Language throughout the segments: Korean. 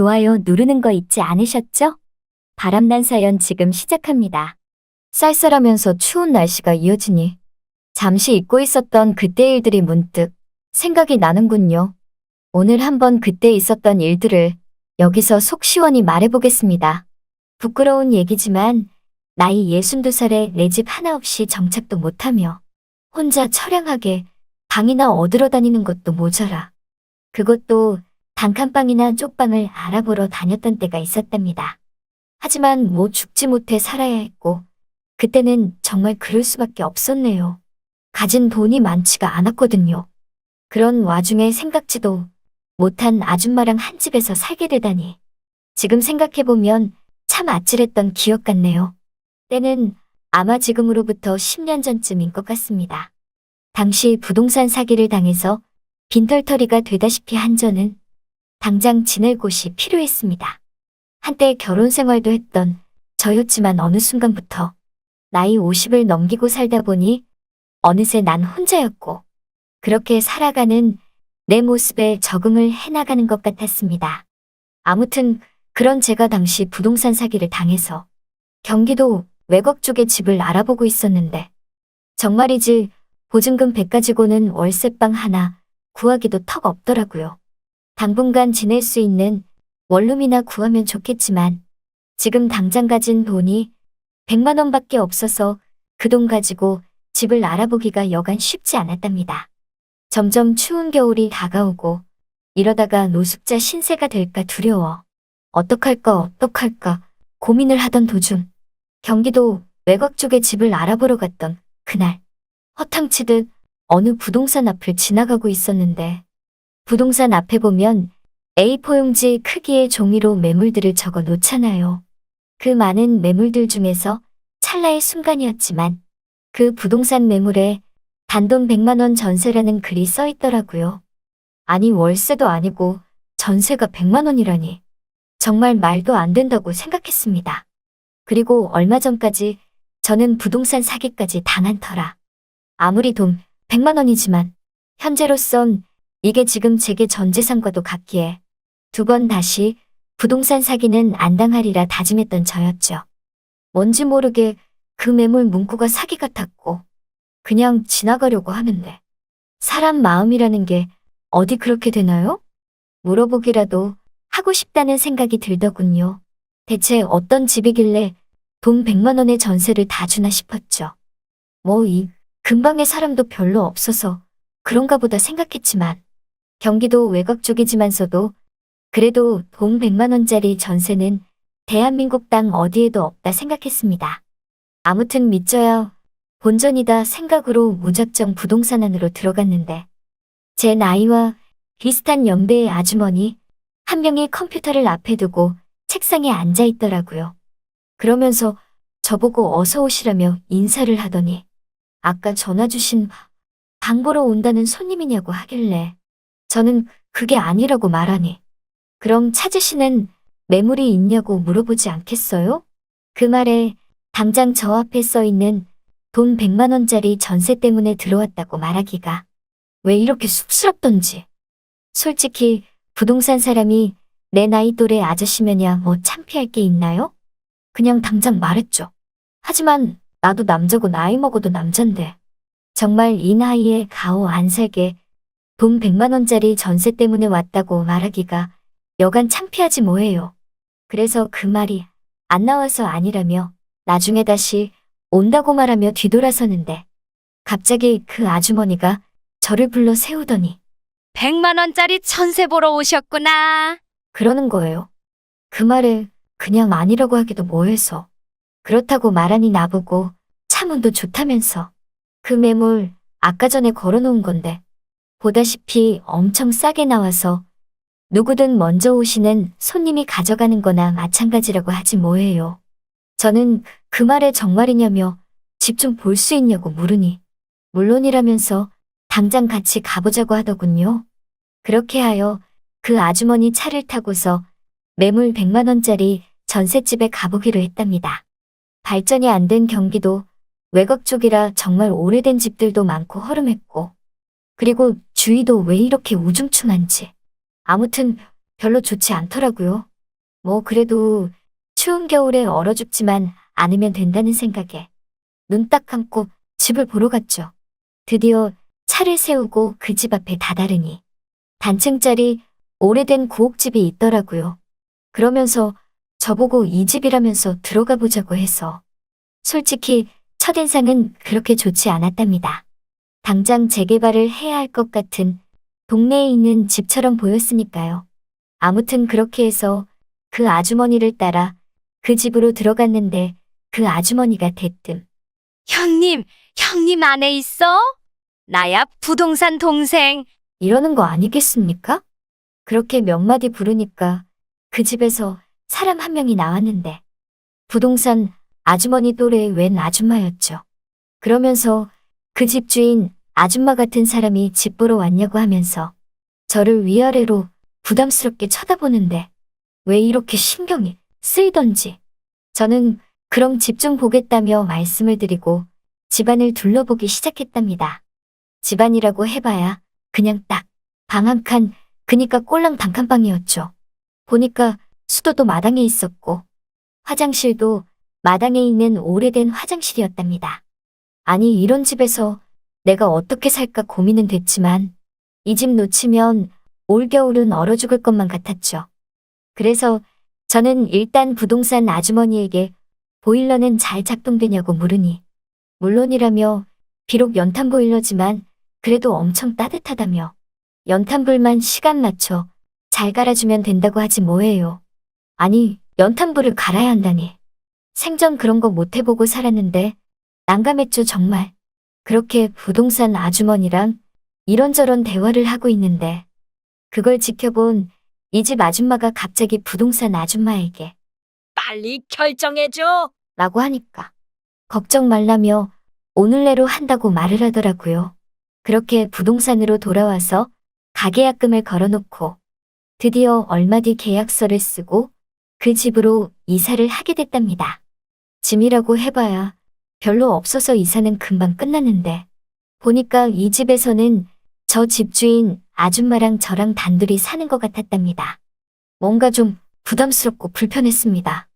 좋아요 누르는 거 잊지 않으셨죠? 바람난 사연 지금 시작합니다. 쌀쌀하면서 추운 날씨가 이어지니 잠시 잊고 있었던 그때 일들이 문득 생각이 나는군요. 오늘 한번 그때 있었던 일들을 여기서 속 시원히 말해보겠습니다. 부끄러운 얘기지만 나이 62살에 내 집 하나 없이 정착도 못하며 혼자 처량하게 방이나 얻으러 다니는 것도 모자라. 그것도 단칸방이나 쪽방을 알아보러 다녔던 때가 있었답니다. 하지만 뭐 죽지 못해 살아야 했고 그때는 정말 그럴 수밖에 없었네요. 가진 돈이 많지가 않았거든요. 그런 와중에 생각지도 못한 아줌마랑 한 집에서 살게 되다니. 지금 생각해보면 참 아찔했던 기억 같네요. 때는 아마 지금으로부터 10년 전쯤인 것 같습니다. 당시 부동산 사기를 당해서 빈털터리가 되다시피 한 저는 당장 지낼 곳이 필요했습니다. 한때 결혼 생활도 했던 저였지만 어느 순간부터 나이 50을 넘기고 살다 보니 어느새 난 혼자였고 그렇게 살아가는 내 모습에 적응을 해나가는 것 같았습니다. 아무튼 그런 제가 당시 부동산 사기를 당해서 경기도 외곽 쪽에 집을 알아보고 있었는데 정말이지 보증금 100 가지고는 월세방 하나 구하기도 턱 없더라고요. 당분간 지낼 수 있는 원룸이나 구하면 좋겠지만 지금 당장 가진 돈이 100만 원밖에 없어서 그 돈 가지고 집을 알아보기가 여간 쉽지 않았답니다. 점점 추운 겨울이 다가오고 이러다가 노숙자 신세가 될까 두려워 어떡할까 고민을 하던 도중 경기도 외곽 쪽에 집을 알아보러 갔던 그날 허탕치듯 어느 부동산 앞을 지나가고 있었는데 부동산 앞에 보면 A4 용지 크기의 종이로 매물들을 적어 놓잖아요. 그 많은 매물들 중에서 찰나의 순간이었지만 그 부동산 매물에 단돈 100만 원 전세라는 글이 써 있더라고요. 아니 월세도 아니고 전세가 100만 원이라니. 정말 말도 안 된다고 생각했습니다. 그리고 얼마 전까지 저는 부동산 사기까지 당한 터라. 아무리 돈 100만 원이지만 현재로선 이게 지금 제게 전 재산과도 같기에 두 번 다시 부동산 사기는 안 당하리라 다짐했던 저였죠. 뭔지 모르게 그 매물 문구가 사기 같았고 그냥 지나가려고 하는데 사람 마음이라는 게 어디 그렇게 되나요? 물어보기라도 하고 싶다는 생각이 들더군요. 대체 어떤 집이길래 돈 100만 원의 전세를 다 주나 싶었죠. 뭐 이 근방에 사람도 별로 없어서 그런가 보다 생각했지만 경기도 외곽 쪽이지만서도 그래도 돈 100만 원짜리 전세는 대한민국 땅 어디에도 없다 생각했습니다. 아무튼 믿져야 본전이다 생각으로 무작정 부동산 안으로 들어갔는데 제 나이와 비슷한 연배의 아주머니 한 명이 컴퓨터를 앞에 두고 책상에 앉아 있더라고요. 그러면서 저보고 어서 오시라며 인사를 하더니 아까 전화 주신 방 보러 온다는 손님이냐고 하길래 저는 그게 아니라고 말하니 그럼 찾으시는 매물이 있냐고 물어보지 않겠어요? 그 말에 당장 저 앞에 써 있는 돈 100만 원짜리 전세 때문에 들어왔다고 말하기가 왜 이렇게 쑥스럽던지. 솔직히 부동산 사람이 내 나이 또래 아저씨면야 뭐 창피할 게 있나요? 그냥 당장 말했죠. 하지만 나도 남자고 나이 먹어도 남잔데 정말 이 나이에 가오 안 살게 돈 100만 원짜리 전세 때문에 왔다고 말하기가 여간 창피하지 뭐예요. 그래서 그 말이 안 나와서 아니라며 나중에 다시 온다고 말하며 뒤돌아서는데 갑자기 그 아주머니가 저를 불러 세우더니 100만 원짜리 전세 보러 오셨구나. 그러는 거예요. 그 말을 그냥 아니라고 하기도 뭐해서 그렇다고 말하니 나보고 차문도 좋다면서 그 매물 아까 전에 걸어놓은 건데 보다시피 엄청 싸게 나와서 누구든 먼저 오시는 손님이 가져가는 거나 마찬가지라고 하지 뭐해요. 저는 그 말에 정말이냐며 집 좀 볼 수 있냐고 물으니 물론이라면서 당장 같이 가보자고 하더군요. 그렇게 하여 그 아주머니 차를 타고서 매물 100만 원짜리 전셋집에 가보기로 했답니다. 발전이 안 된 경기도 외곽 쪽이라 정말 오래된 집들도 많고 허름했고 그리고 주위도 왜 이렇게 우중충한지. 아무튼 별로 좋지 않더라고요. 뭐 그래도 추운 겨울에 얼어 죽지만 않으면 된다는 생각에 눈 딱 감고 집을 보러 갔죠. 드디어 차를 세우고 그 집 앞에 다다르니 단층짜리 오래된 구옥집이 있더라고요. 그러면서 저보고 이 집이라면서 들어가 보자고 해서 솔직히 첫인상은 그렇게 좋지 않았답니다. 당장 재개발을 해야 할 것 같은 동네에 있는 집처럼 보였으니까요. 아무튼 그렇게 해서 그 아주머니를 따라 그 집으로 들어갔는데 그 아주머니가 대뜸 형님 안에 있어? 나야 부동산 동생. 이러는 거 아니겠습니까? 그렇게 몇 마디 부르니까 그 집에서 사람 한 명이 나왔는데 부동산 아주머니 또래의 웬 아줌마였죠. 그러면서 그 집 주인 아줌마 같은 사람이 집 보러 왔냐고 하면서 저를 위아래로 부담스럽게 쳐다보는데 왜 이렇게 신경이 쓰이던지 저는 그럼 집 좀 보겠다며 말씀을 드리고 집안을 둘러보기 시작했답니다. 집안이라고 해봐야 그냥 딱 방 한 칸, 그니까 꼴랑 단칸방이었죠. 보니까 수도도 마당에 있었고 화장실도 마당에 있는 오래된 화장실이었답니다. 아니 이런 집에서 내가 어떻게 살까 고민은 됐지만 이 집 놓치면 올겨울은 얼어 죽을 것만 같았죠. 그래서 저는 일단 부동산 아주머니에게 보일러는 잘 작동되냐고 물으니 물론이라며 비록 연탄 보일러지만 그래도 엄청 따뜻하다며 연탄불만 시간 맞춰 잘 갈아주면 된다고 하지 뭐예요. 아니 연탄불을 갈아야 한다니. 생전 그런 거 못 해보고 살았는데 난감했죠 정말. 그렇게 부동산 아주머니랑 이런저런 대화를 하고 있는데 그걸 지켜본 이 집 아줌마가 갑자기 부동산 아줌마에게 빨리 결정해줘. 라고 하니까 걱정 말라며 오늘 내로 한다고 말을 하더라고요. 그렇게 부동산으로 돌아와서 가계약금을 걸어놓고 드디어 얼마 뒤 계약서를 쓰고 그 집으로 이사를 하게 됐답니다. 짐이라고 해봐야 별로 없어서 이사는 금방 끝났는데 보니까 이 집에서는 저 집주인 아줌마랑 저랑 단둘이 사는 것 같았답니다. 뭔가 좀 부담스럽고 불편했습니다.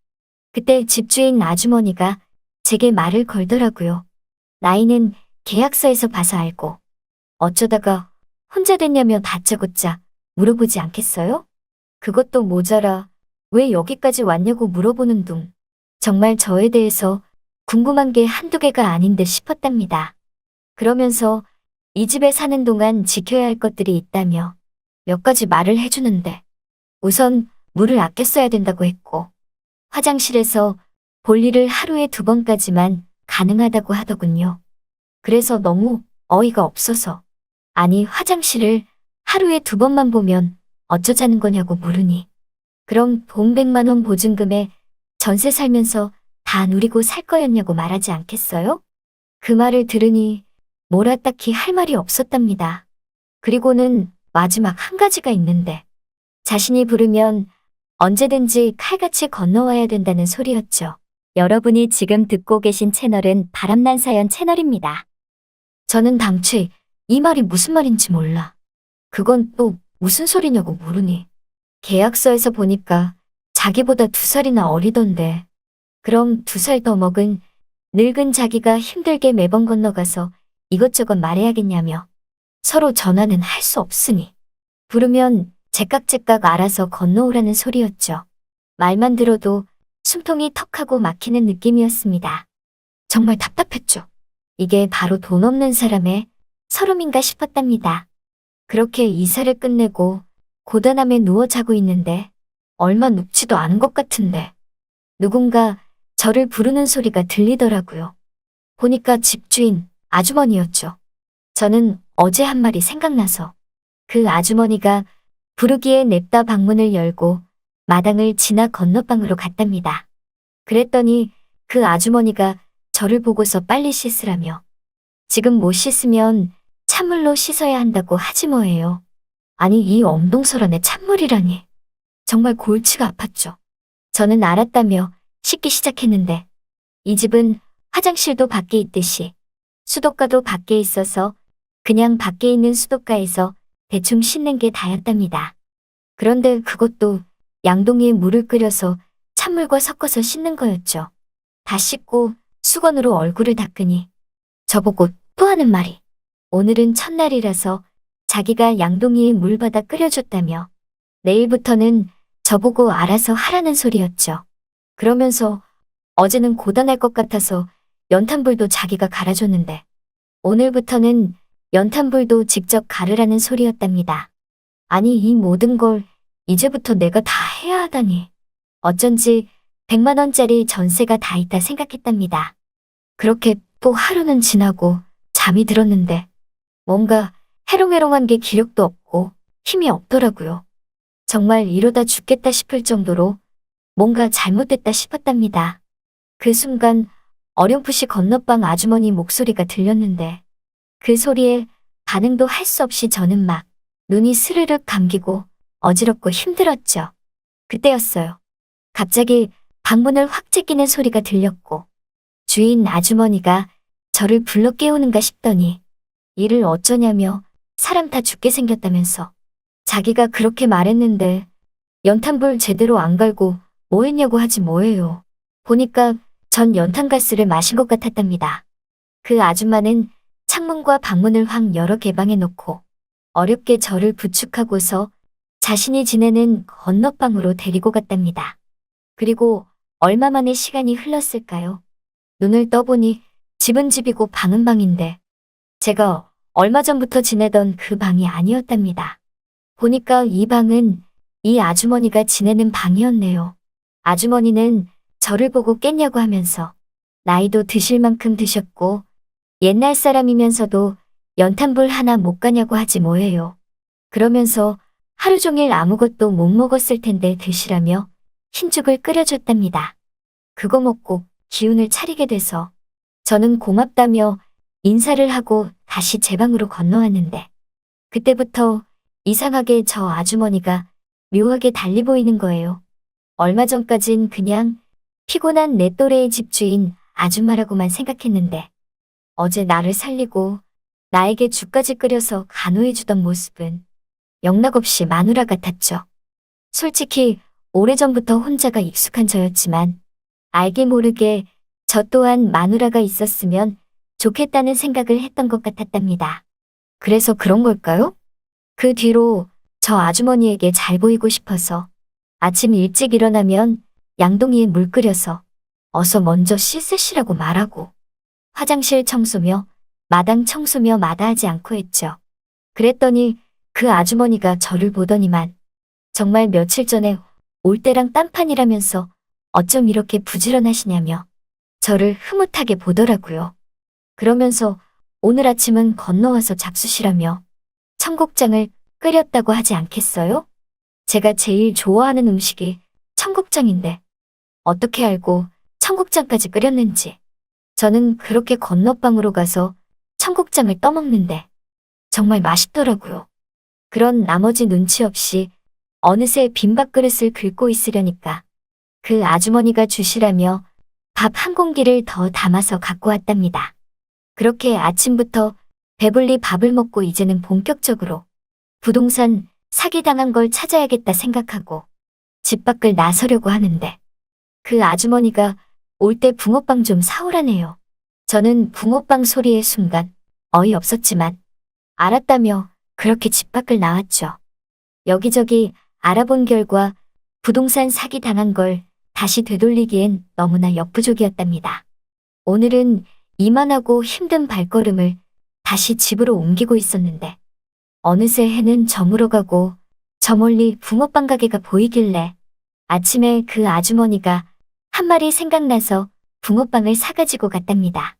그때 집주인 아주머니가 제게 말을 걸더라고요. 나이는 계약서에서 봐서 알고 어쩌다가 혼자 됐냐며 다짜고짜 물어보지 않겠어요? 그것도 모자라 왜 여기까지 왔냐고 물어보는 둥. 정말 저에 대해서 궁금한 게 한두 개가 아닌 듯 싶었답니다. 그러면서 이 집에 사는 동안 지켜야 할 것들이 있다며 몇 가지 말을 해주는데 우선 물을 아껴 써야 된다고 했고 화장실에서 볼일을 하루에 2번까지만 가능하다고 하더군요. 그래서 너무 어이가 없어서 아니 화장실을 하루에 2번만 보면 어쩌자는 거냐고 물으니 그럼 돈 100만 원 보증금에 전세 살면서 다 누리고 살 거였냐고 말하지 않겠어요? 그 말을 들으니 뭐라 딱히 할 말이 없었답니다. 그리고는 마지막 한 가지가 있는데 자신이 부르면 언제든지 칼같이 건너와야 된다는 소리였죠. 여러분이 지금 듣고 계신 채널은 바람난 사연 채널입니다. 저는 당최 이 말이 무슨 말인지 몰라. 그건 또 무슨 소리냐고 물으니 계약서에서 보니까 자기보다 2살이나 어리던데 그럼 2살 더 먹은 늙은 자기가 힘들게 매번 건너가서 이것저것 말해야겠냐며 서로 전화는 할 수 없으니 부르면 제깍제깍 알아서 건너오라는 소리였죠. 말만 들어도 숨통이 턱하고 막히는 느낌이었습니다. 정말 답답했죠. 이게 바로 돈 없는 사람의 서름인가 싶었답니다. 그렇게 이사를 끝내고 고단함에 누워 자고 있는데 얼마 눕지도 않은 것 같은데 누군가 저를 부르는 소리가 들리더라고요. 보니까 집주인 아주머니였죠. 저는 어제 한 말이 생각나서 그 아주머니가 부르기에 냅다 방문을 열고 마당을 지나 건너방으로 갔답니다. 그랬더니 그 아주머니가 저를 보고서 빨리 씻으라며 지금 못 씻으면 찬물로 씻어야 한다고 하지 뭐예요. 아니 이 엄동설안에 찬물이라니. 정말 골치가 아팠죠. 저는 알았다며 씻기 시작했는데 이 집은 화장실도 밖에 있듯이 수도가도 밖에 있어서 그냥 밖에 있는 수도가에서 대충 씻는 게 다였답니다. 그런데 그것도 양동이에 물을 끓여서 찬물과 섞어서 씻는 거였죠. 다 씻고 수건으로 얼굴을 닦으니 저보고 또 하는 말이 오늘은 첫날이라서 자기가 양동이에 물 받아 끓여줬다며 내일부터는 저보고 알아서 하라는 소리였죠. 그러면서 어제는 고단할 것 같아서 연탄불도 자기가 갈아줬는데 오늘부터는 연탄불도 직접 가르라는 소리였답니다. 아니 이 모든 걸 이제부터 내가 다 해야 하다니 어쩐지 100만 원짜리 전세가 다 있다 생각했답니다. 그렇게 또 하루는 지나고 잠이 들었는데 뭔가 해롱해롱한 게 기력도 없고 힘이 없더라고요. 정말 이러다 죽겠다 싶을 정도로 뭔가 잘못됐다 싶었답니다. 그 순간 어렴풋이 건너방 아주머니 목소리가 들렸는데 그 소리에 반응도 할 수 없이 저는 막 눈이 스르륵 감기고 어지럽고 힘들었죠. 그때였어요. 갑자기 방문을 확 제끼는 소리가 들렸고 주인 아주머니가 저를 불러 깨우는가 싶더니 이를 어쩌냐며 사람 다 죽게 생겼다면서 자기가 그렇게 말했는데 연탄불 제대로 안 갈고 뭐 했냐고 하지 뭐예요. 보니까 전 연탄가스를 마신 것 같았답니다. 그 아줌마는 창문과 방문을 확 열어 개방해 놓고 어렵게 저를 부축하고서 자신이 지내는 건너방으로 데리고 갔답니다. 그리고 얼마 만에 시간이 흘렀을까요? 눈을 떠보니 집은 집이고 방은 방인데 제가 얼마 전부터 지내던 그 방이 아니었답니다. 보니까 이 방은 이 아주머니가 지내는 방이었네요. 아주머니는 저를 보고 깼냐고 하면서 나이도 드실 만큼 드셨고 옛날 사람이면서도 연탄불 하나 못 가냐고 하지 뭐예요. 그러면서 하루 종일 아무것도 못 먹었을 텐데 드시라며 흰죽을 끓여줬답니다. 그거 먹고 기운을 차리게 돼서 저는 고맙다며 인사를 하고 다시 제 방으로 건너왔는데 그때부터 이상하게 저 아주머니가 묘하게 달리 보이는 거예요. 얼마 전까진 그냥 피곤한 내 또래의 집주인 아줌마라고만 생각했는데 어제 나를 살리고 나에게 죽까지 끓여서 간호해주던 모습은 영락없이 마누라 같았죠. 솔직히 오래전부터 혼자가 익숙한 저였지만 알게 모르게 저 또한 마누라가 있었으면 좋겠다는 생각을 했던 것 같았답니다. 그래서 그런 걸까요? 그 뒤로 저 아주머니에게 잘 보이고 싶어서 아침 일찍 일어나면 양동이에 물 끓여서 어서 먼저 씻으시라고 말하고 화장실 청소며 마당 청소며 마다하지 않고 했죠. 그랬더니 그 아주머니가 저를 보더니만 정말 며칠 전에 올 때랑 딴판이라면서 어쩜 이렇게 부지런하시냐며 저를 흐뭇하게 보더라고요. 그러면서 오늘 아침은 건너와서 잡수시라며 청국장을 끓였다고 하지 않겠어요? 제가 제일 좋아하는 음식이 청국장인데 어떻게 알고 청국장까지 끓였는지. 저는 그렇게 건너방으로 가서 청국장을 떠먹는데 정말 맛있더라고요. 그런 나머지 눈치 없이 어느새 빈밥그릇을 긁고 있으려니까 그 아주머니가 주시라며 밥 한 공기를 더 담아서 갖고 왔답니다. 그렇게 아침부터 배불리 밥을 먹고 이제는 본격적으로 부동산 사기당한 걸 찾아야겠다 생각하고 집 밖을 나서려고 하는데 그 아주머니가 올 때 붕어빵 좀 사오라네요. 저는 붕어빵 소리의 순간 어이없었지만 알았다며 그렇게 집 밖을 나왔죠. 여기저기 알아본 결과 부동산 사기 당한 걸 다시 되돌리기엔 너무나 역부족이었답니다. 오늘은 이만하고 힘든 발걸음을 다시 집으로 옮기고 있었는데 어느새 해는 저물어가고 저 멀리 붕어빵 가게가 보이길래 아침에 그 아주머니가 한 마리 생각나서 붕어빵을 사가지고 갔답니다.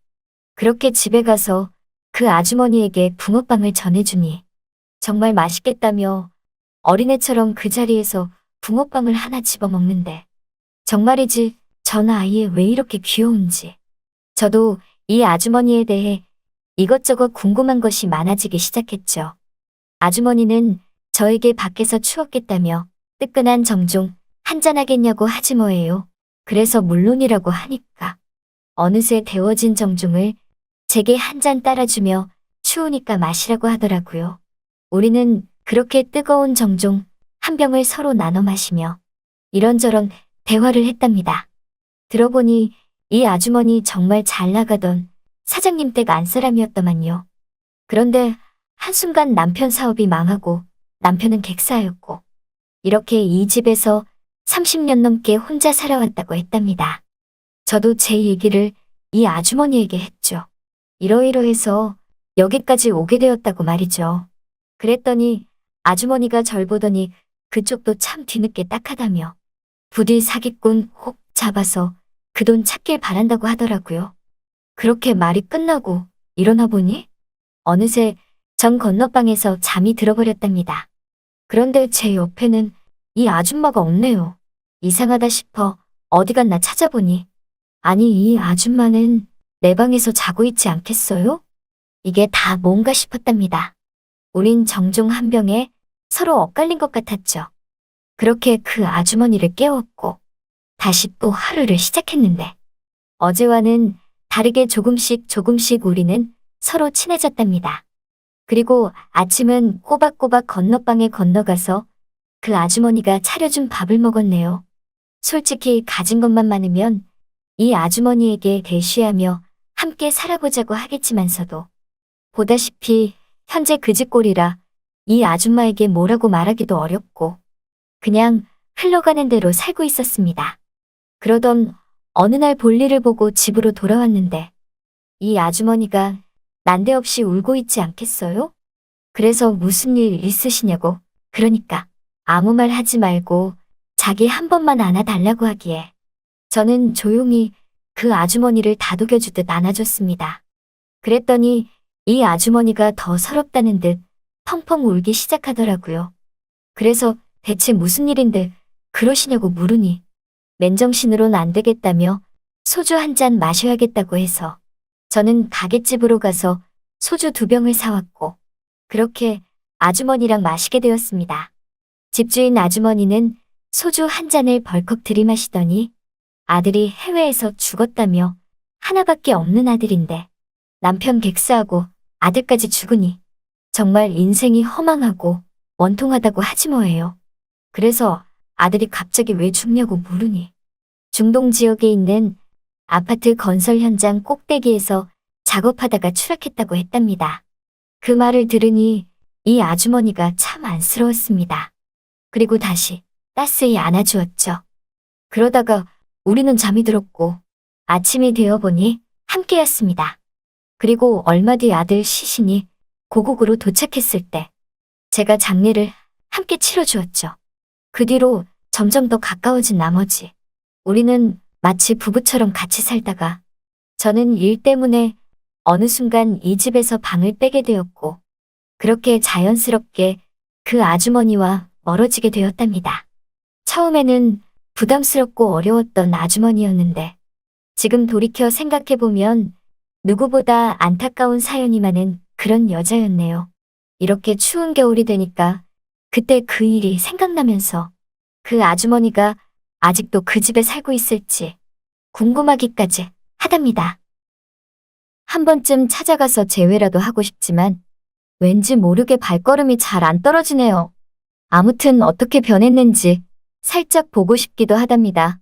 그렇게 집에 가서 그 아주머니에게 붕어빵을 전해주니 정말 맛있겠다며 어린애처럼 그 자리에서 붕어빵을 하나 집어먹는데 정말이지 전 아이의 왜 이렇게 귀여운지. 저도 이 아주머니에 대해 이것저것 궁금한 것이 많아지기 시작했죠. 아주머니는 저에게 밖에서 추웠겠다며 뜨끈한 정종 한잔하겠냐고 하지 뭐예요. 그래서 물론이라고 하니까 어느새 데워진 정종을 제게 한 잔 따라주며 추우니까 마시라고 하더라고요. 우리는 그렇게 뜨거운 정종 한 병을 서로 나눠 마시며 이런저런 대화를 했답니다. 들어보니 이 아주머니 정말 잘 나가던 사장님 댁 안사람이었더만요. 그런데 한순간 남편 사업이 망하고 남편은 객사였고 이렇게 이 집에서 30년 넘게 혼자 살아왔다고 했답니다. 저도 제 얘기를 이 아주머니에게 했죠. 이러이러해서 여기까지 오게 되었다고 말이죠. 그랬더니 아주머니가 절 보더니 그쪽도 참 뒤늦게 딱하다며 부디 사기꾼 혹 잡아서 그 돈 찾길 바란다고 하더라고요. 그렇게 말이 끝나고 일어나 보니 어느새 정 건너방에서 잠이 들어버렸답니다. 그런데 제 옆에는 이 아줌마가 없네요. 이상하다 싶어 어디 갔나 찾아보니 아니 이 아줌마는 내 방에서 자고 있지 않겠어요? 이게 다 뭔가 싶었답니다. 우린 정종 한 병에 서로 엇갈린 것 같았죠. 그렇게 그 아주머니를 깨웠고 다시 또 하루를 시작했는데 어제와는 다르게 조금씩 우리는 서로 친해졌답니다. 그리고 아침은 꼬박꼬박 건너방에 건너가서 그 아주머니가 차려준 밥을 먹었네요. 솔직히 가진 것만 많으면 이 아주머니에게 대쉬하며 함께 살아보자고 하겠지만서도 보다시피 현재 그 집 꼴이라 이 아줌마에게 뭐라고 말하기도 어렵고 그냥 흘러가는 대로 살고 있었습니다. 그러던 어느 날 볼일을 보고 집으로 돌아왔는데 이 아주머니가 난데없이 울고 있지 않겠어요? 그래서 무슨 일 있으시냐고 그러니까 아무 말 하지 말고 자기 한 번만 안아달라고 하기에 저는 조용히 그 아주머니를 다독여주듯 안아줬습니다. 그랬더니 이 아주머니가 더 서럽다는 듯 펑펑 울기 시작하더라고요. 그래서 대체 무슨 일인데 그러시냐고 물으니 맨정신으론 안 되겠다며 소주 한 잔 마셔야겠다고 해서 저는 가게집으로 가서 소주 2병을 사왔고 그렇게 아주머니랑 마시게 되었습니다. 집주인 아주머니는 소주 한 잔을 벌컥 들이마시더니 아들이 해외에서 죽었다며 하나밖에 없는 아들인데 남편 객사하고 아들까지 죽으니 정말 인생이 허망하고 원통하다고 하지 뭐예요. 그래서 아들이 갑자기 왜 죽냐고 물으니 중동 지역에 있는 아파트 건설 현장 꼭대기에서 작업하다가 추락했다고 했답니다. 그 말을 들으니 이 아주머니가 참 안쓰러웠습니다. 그리고 다시 따스히 안아주었죠. 그러다가 우리는 잠이 들었고 아침이 되어보니 함께였습니다. 그리고 얼마 뒤 아들 시신이 고국으로 도착했을 때 제가 장례를 함께 치러주었죠. 그 뒤로 점점 더 가까워진 나머지 우리는 마치 부부처럼 같이 살다가 저는 일 때문에 어느 순간 이 집에서 방을 빼게 되었고 그렇게 자연스럽게 그 아주머니와 멀어지게 되었답니다. 처음에는 부담스럽고 어려웠던 아주머니였는데 지금 돌이켜 생각해보면 누구보다 안타까운 사연이 많은 그런 여자였네요. 이렇게 추운 겨울이 되니까 그때 그 일이 생각나면서 그 아주머니가 아직도 그 집에 살고 있을지 궁금하기까지 하답니다. 한 번쯤 찾아가서 재회라도 하고 싶지만 왠지 모르게 발걸음이 잘 안 떨어지네요. 아무튼 어떻게 변했는지 살짝 보고 싶기도 하답니다.